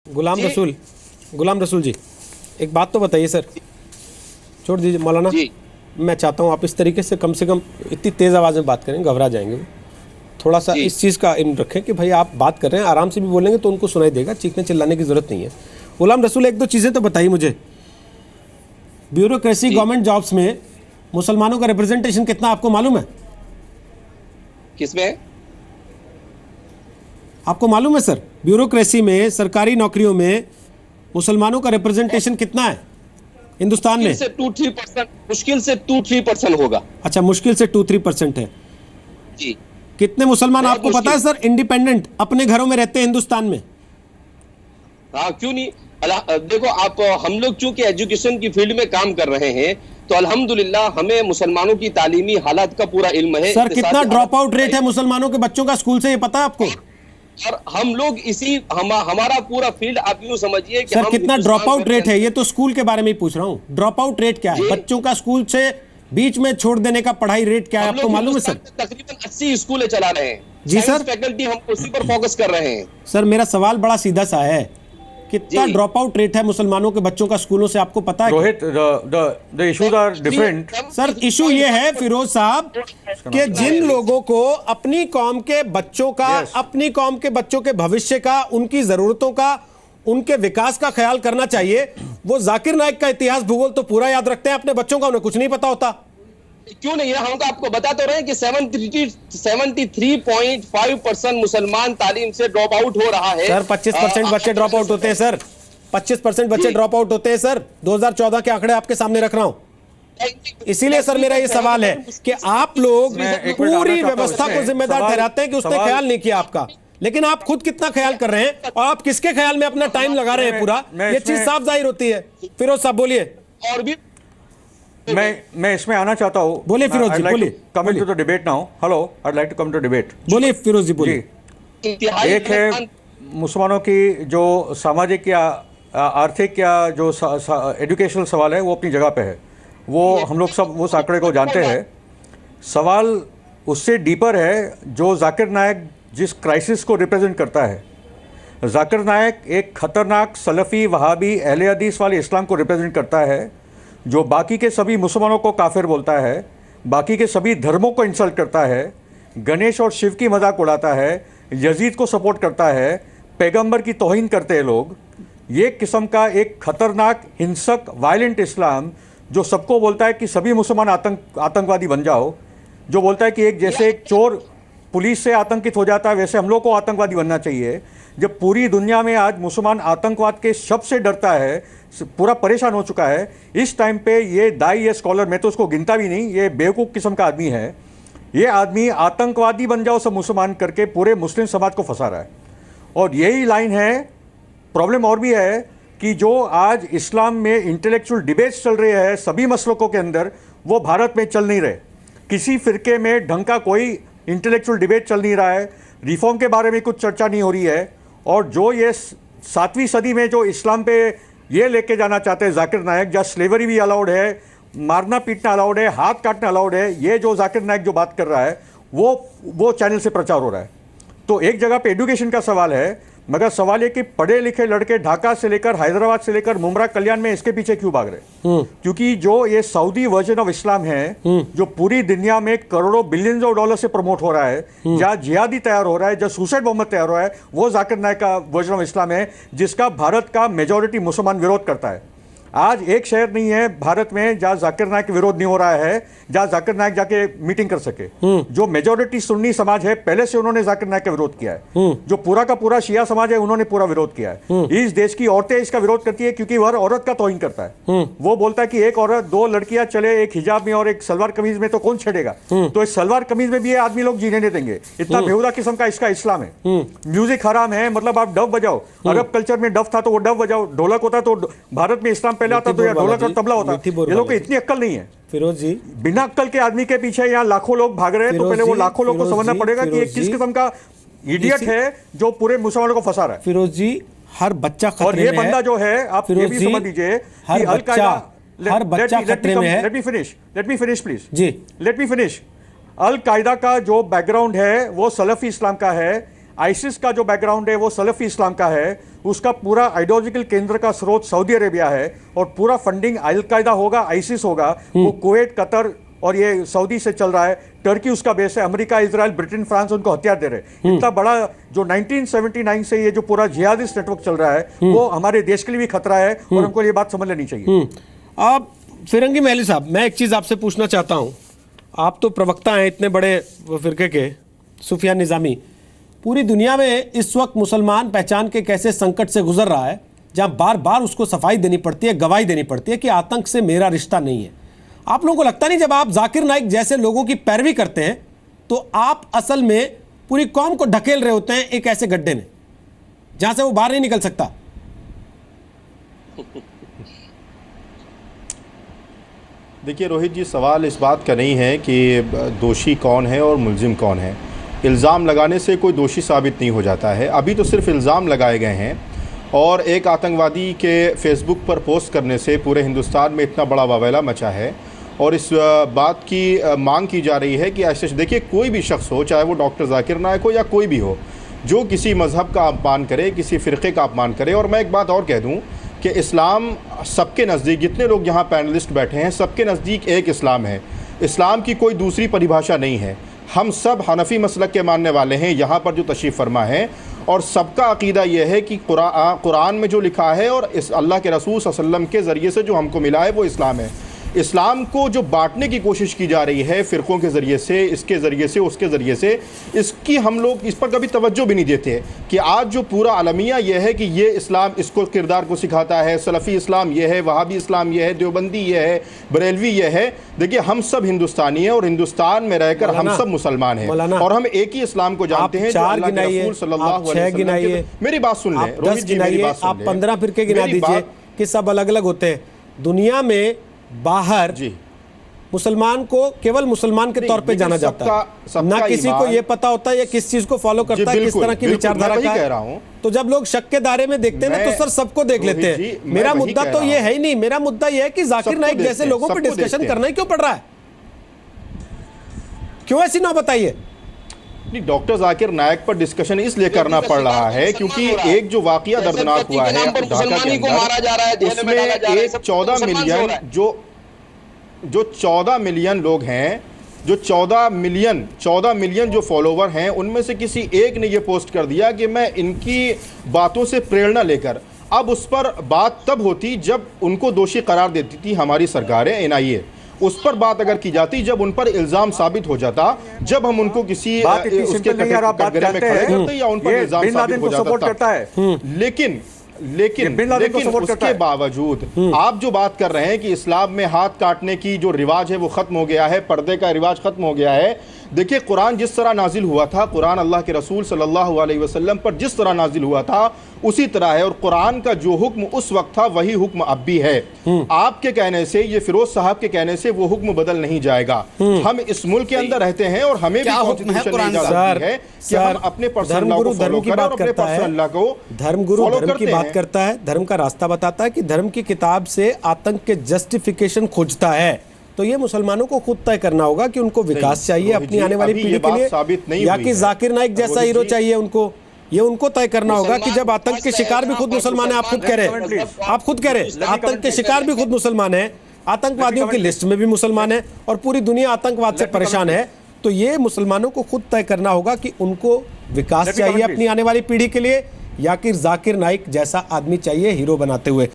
गुलाम रसूल जी, एक बात तो बताइए सर। छोड़ दीजिए मौलाना, मैं चाहता हूँ आप इस तरीके से कम इतनी तेज़ आवाज़ में बात करें, घबरा जाएंगे। थोड़ा सा इस चीज़ का इल्म रखें कि भाई आप बात कर रहे हैं, आराम से भी बोलेंगे तो उनको सुनाई देगा, चीखने चिल्लाने की ज़रूरत नहीं है। गुलाम रसूल, एक दो चीज़ें तो बताइए मुझे। ब्यूरोक्रेसी गवर्नमेंट जॉब्स में मुसलमानों का रिप्रेजेंटेशन कितना आपको मालूम है? किसमें? आपको मालूम है सर, ब्यूरोक्रेसी में, सरकारी नौकरियों में मुसलमानों का रिप्रेजेंटेशन कितना है हिंदुस्तान में? 2-3%, मुश्किल से 2-3% होगा। अच्छा, मुश्किल से 2-3% है जी। कितने मुसलमान आपको पता है सर इंडिपेंडेंट अपने घरों में रहते हैं हिंदुस्तान में? हाँ, क्यों नहीं। देखो आप, हम लोग चूंकि एजुकेशन की फील्ड में काम कर रहे हैं तो अल्हम्दुलिल्लाह हमें मुसलमानों की तालीमी हालात का पूरा इल्म है। सर कितना ड्रॉप आउट रेट है मुसलमानों के बच्चों का स्कूल से, ये पता है आपको? और हम लोग हमारा पूरा फील्ड आप यूं समझिए कि सर कितना ड्रॉप आउट रेट है? ये तो स्कूल के बारे में ही पूछ रहा हूँ। ड्रॉप आउट रेट क्या है बच्चों का, स्कूल से बीच में छोड़ देने का पढ़ाई रेट क्या है आपको मालूम है सर? तकरीबन 80 स्कूलें चला रहे हैं जी सर। फैकल्टी हम उसी पर फोकस कर रहे हैं। सर मेरा सवाल बड़ा सीधा सा है, कितना ड्रॉप आउट रेट है मुसलमानों के बच्चों का स्कूलों से, आपको पता है? Rohit, the issues are different. Sir issue ये है फिरोज साहब कि जिन लोगों को अपनी कौम के बच्चों का, अपनी कौम के बच्चों के भविष्य का, उनकी जरूरतों का, उनके विकास का ख्याल करना चाहिए, वो जाकिर नाइक का इतिहास भूगोल तो पूरा याद रखते हैं, अपने बच्चों का उन्हें कुछ नहीं पता होता। क्यों नहीं है? हम आपको बता तो रहे हैं कि 73.5% मुसलमान तालीम से ड्रॉप आउट हो रहा है। सर 25% बच्चे ड्रॉप आउट होते हैं सर, 25% बच्चे ड्रॉप आउट होते हैं सर। 2014 के आंकड़े आपके सामने रख रहा हूं। इसीलिए सर मेरा ये सवाल है कि आप लोग पूरी व्यवस्था को जिम्मेदार ठहराते हैं कि उसने ख्याल नहीं किया आपका, लेकिन आप खुद कितना ख्याल कर रहे हैं और आप किसके ख्याल में अपना टाइम लगा रहे हैं पूरा, ये चीज साफ जाहिर होती है। फिरोज साहब बोलिए। और भी मैं इसमें आना चाहता हूँ। बोलिए फिरोज जी, बोलिए। Come into the debate now. Hello, I would like to come to debate. बोलिए फिरोज जी, बोलिए। एक है मुसलमानों की जो सामाजिक या आर्थिक या जो एजुकेशनल सवाल है वो अपनी जगह पे है, वो हम लोग सब उस आंकड़े को जानते हैं। सवाल उससे डीपर है जो जाकिर नायक जिस क्राइसिस को रिप्रेजेंट करता है। जाकिर नायक एक खतरनाक सलफ़ी वहाबी अहले हदीस वाले इस्लाम को रिप्रेजेंट करता है, जो बाकी के सभी मुसलमानों को काफिर बोलता है, बाकी के सभी धर्मों को इंसल्ट करता है, गणेश और शिव की मजाक उड़ाता है, यजीद को सपोर्ट करता है, पैगंबर की तौहीन करते हैं लोग। ये किस्म का एक खतरनाक हिंसक वायलेंट इस्लाम जो सबको बोलता है कि सभी मुसलमान आतंकवादी बन जाओ, जो बोलता है कि एक जैसे एक चोर पुलिस से आतंकित हो जाता है वैसे हम लोग को आतंकवादी बनना चाहिए। जब पूरी दुनिया में आज मुसलमान आतंकवाद के शब्द से डरता है, पूरा परेशान हो चुका है, इस टाइम पे ये दाई, ये स्कॉलर, मैं तो उसको गिनता भी नहीं, ये बेवकूफ़ किस्म का आदमी है। ये आदमी आतंकवादी बन जाओ सब मुसलमान करके पूरे मुस्लिम समाज को फंसा रहा है। और यही लाइन है। प्रॉब्लम और भी है कि जो आज इस्लाम में इंटेलेक्चुअल डिबेट्स चल रहे हैं सभी मसलकों के अंदर, वो भारत में चल नहीं रहे। किसी फ़िरके में ढंग का कोई इंटेलेक्चुअल डिबेट चल नहीं रहा है, रिफॉर्म के बारे में कुछ चर्चा नहीं हो रही है। और जो ये 7वीं सदी में जो इस्लाम पे ये लेके जाना चाहते हैं जाकिर नायक, जहाँ स्लेवरी भी अलाउड है, मारना पीटना अलाउड है, हाथ काटना अलाउड है, ये जो जाकिर नायक जो बात कर रहा है वो चैनल से प्रचार हो रहा है। तो एक जगह पे एजुकेशन का सवाल है, मगर सवाल ये कि पढ़े लिखे लड़के ढाका से लेकर हैदराबाद से लेकर मुमरा कल्याण में इसके पीछे क्यों भाग रहे? क्योंकि जो ये सऊदी वर्जन ऑफ इस्लाम है जो पूरी दुनिया में करोड़ों बिलियंस ऑफ डॉलर से प्रमोट हो रहा है, जहाँ जिहादी तैयार हो रहा है, जहाँ सुसाइड मोहम्मद तैयार हो रहा है, वो जाकिर नायक का वर्जन ऑफ इस्लाम है जिसका भारत का मेजोरिटी मुसलमान विरोध करता है। आज एक शहर नहीं है भारत में जहां जाकिर नायक विरोध नहीं हो रहा है, जहां जाकिर नायक जाके मीटिंग कर सके। जो मेजोरिटी सुन्नी समाज है पहले से उन्होंने जाकिर नायक का विरोध किया है, जो पूरा का पूरा शिया समाज है उन्होंने पूरा विरोध किया है। इस देश की औरतें इसका विरोध करती है क्योंकि वह औरत का तौहीन करता है। वो बोलता है कि एक औरत, दो लड़कियां चले एक हिजाब में और एक सलवार कमीज में तो कौन छेड़ेगा? तो इस सलवार कमीज में भी ये आदमी लोग जीने नहीं देंगे। इतना बेहुदा किस्म का इसका इस्लाम है। म्यूजिक हराम है, मतलब आप डब बजाओ, अरब कल्चर में डब था तो वो डब बजाओ, ढोलक होता तो भारत में इस्लाम पहले आता तो यार ढोलक तबला होता। ये लोग को इतनी अक्ल नहीं है। फिरोज जी, बिना अक्ल के आदमी के पीछे यहाँ लाखों लोग भाग रहे हैं, तो पहले वो लाखों लोग को समझना पड़ेगा कि ये किस किस्म का इडियट है जो पूरे मुसलमानों को फंसा रहा है। फिरोज जी, हर बच्चा खतरे और ये बंदा जो है, आप ये भी समझ लीजिए कि हर बच्चा खतरे में है। लेट मी फिनिश प्लीज जी, let me finish. Al Qaeda का जो बैकग्राउंड है वो सलफी इस्लाम का है। आईसिस का जो बैकग्राउंड है वो सलफी इस्लाम का है, उसका पूरा आइडियोलॉजिकल केंद्र का स्रोत सऊदी अरेबिया है, और पूरा फंडिंग अल-कायदा होगा, आईसिस होगा, वो कुवैत, कतर और ये सऊदी से चल रहा है। टर्की उसका बेस है, अमेरिका, इजराइल, ब्रिटेन, फ्रांस उनको हथियार दे रहे हैं। इतना बड़ा जो 1979 से ये जो पूरा जिहादिस्ट नेटवर्क चल रहा है वो हमारे देश के लिए भी खतरा है, और हमको ये बात समझ लेनी चाहिए। आप फिरंगी महली साहब, मैं एक चीज आपसे पूछना चाहता हूं, आप तो प्रवक्ता हैं इतने बड़े फिरके के, सुफियान निजामी, पूरी दुनिया में इस वक्त मुसलमान पहचान के कैसे संकट से गुजर रहा है, जहां बार बार उसको सफाई देनी पड़ती है, गवाही देनी पड़ती है कि आतंक से मेरा रिश्ता नहीं है। आप लोगों को लगता नहीं जब आप जाकिर नाइक जैसे लोगों की पैरवी करते हैं तो आप असल में पूरी कौम को ढकेल रहे होते हैं एक ऐसे गड्ढे में जहां से वो बाहर नहीं निकल सकता? देखिए रोहित जी, सवाल इस बात का नहीं है कि दोषी कौन है और मुलजिम कौन है। इल्ज़ाम लगाने से कोई दोषी साबित नहीं हो जाता है। अभी तो सिर्फ इल्ज़ाम लगाए गए हैं, और एक आतंकवादी के फेसबुक पर पोस्ट करने से पूरे हिंदुस्तान में इतना बड़ा वावेला मचा है, और इस बात की मांग की जा रही है कि ऐसे, देखिए कोई भी शख्स हो, चाहे वो डॉक्टर जाकिर नाइक हो या कोई भी हो, जो किसी मज़हब का अपमान करे, किसी फ़िरक़े का अपमान करे। और मैं एक बात और कह दूँ कि इस्लाम सबके नज़दीक, जितने लोग यहाँ पैनलिस्ट बैठे हैं, सबके नज़दीक एक इस्लाम है। इस्लाम की कोई दूसरी परिभाषा नहीं है। हम सब हनफी मसलक के मानने वाले हैं यहाँ पर जो तशरीफ़ फरमा है, और सबका अकीदा यह है कि कुरान में जो लिखा है और इस अल्लाह के रसूल सल्लल्लाहु अलैहि वसल्लम के ज़रिए से जो हमको मिला है वो इस्लाम है। इस्लाम को जो बांटने की कोशिश की जा रही है फ़िरक़ों के ज़रिए से, इसके ज़रिए से, उसके ज़रिए से, इसकी हम लोग इस पर कभी तवज्जो भी नहीं देते कि आज जो पूरा अलमिया यह है कि ये इस्लाम इसको किरदार को सिखाता है, सलफ़ी इस्लाम यह है, वहाबी इस्लाम यह है, देवबंदी यह है, बरेलवी यह है। देखिए हम सब हिंदुस्तानी हैं, और हिंदुस्तान में रहकर हम सब मुसलमान हैं, और हम एक ही इस्लाम को जानते हैं जो अल्लाह के रसूल सल्लल्लाहु अलैहि वसल्लम। मेरी बात सुन लें रोहित जी, मेरी बात सुन लें। आप 15 फिरके गिना दीजिए कि सब अलग अलग होते हैं। दुनिया में बाहर जी मुसलमान को केवल मुसलमान के तौर पे जाना जाता है, ना किसी को ये पता होता है ये किस चीज को फॉलो करता है, किस तरह की विचारधारा का है। तो जब लोग शक के दायरे में देखते हैं ना, तो सर सबको देख लेते हैं। मेरा मुद्दा तो ये है ही नहीं, मेरा मुद्दा ये है कि जाकिर नाइक जैसे लोगों पे डिस्कशन करना ही क्यों पड़ रहा है? क्यों ऐसी ना बताइए? डॉक्टर जाकिर नाइक पर डिस्कशन इसलिए करना पड़ रहा है क्योंकि एक जो वाकया दर्दनाक हुआ है ढाका के अंदर, उसमें एक 14 मिलियन जो 14 मिलियन लोग हैं, जो 14 मिलियन जो फॉलोवर हैं, उनमें से किसी एक ने ये पोस्ट कर दिया कि मैं इनकी बातों से प्रेरणा लेकर, अब उस पर बात तब होती जब उनको दोषी करार देती थी हमारी सरकारें, NIA। उस पर बात अगर की जाती जब उन पर इल्जाम साबित हो जाता, जब हम उनको किसी उसके कटघरे में खड़े करते या उन पर इल्जाम साबित हो जाता था। लेकिन उसके बावजूद आप जो बात कर रहे हैं कि इस्लाम में हाथ काटने की जो रिवाज है वो खत्म हो गया है, पर्दे का रिवाज खत्म हो गया है। देखिए कुरान जिस तरह नाजिल हुआ था, कुरान अल्लाह के रसूल सल्लल्लाहु अलैहि वसल्लम पर जिस तरह नाजिल हुआ था उसी तरह है, और कुरान का जो हुक्म उस वक्त था वही हुक्म अब भी है। आपके कहने से, ये फिरोज साहब के कहने से वो हुक्म बदल नहीं जाएगा। हम इस मुल्क के अंदर रहते हैं और हमें भी कॉन्स्टिट्यूशन में इजाजत है कि हम अपने पर्सनल लॉ को फॉलो करें और अपने पर्सनल लॉ को धर्मगुरु धर्म की बात करता है, धर्म का रास्ता बताता है कि धर्म की किताब से आतंक के जस्टिफिकेशन खोजता है। तो ये मुसलमानों को खुद तय करना होगा कि उनको विकास चाहिए अपनी आने वाली पीढ़ी के लिए, या कि जाकिर नाइक जैसा हीरो चाहिए उनको। ये उनको तय करना होगा कि जब आतंक के शिकार भी खुद मुसलमान है, आप खुद कह रहे हैं आतंक के शिकार भी खुद मुसलमान है, आतंकवादियों की लिस्ट में भी मुसलमान है, और पूरी दुनिया आतंकवाद से परेशान है। तो ये मुसलमानों को खुद तय करना होगा कि उनको विकास चाहिए अपनी आने वाली पीढ़ी के लिए, या कि जाकिर नाइक जैसा आदमी चाहिए हीरो बनाते हुए।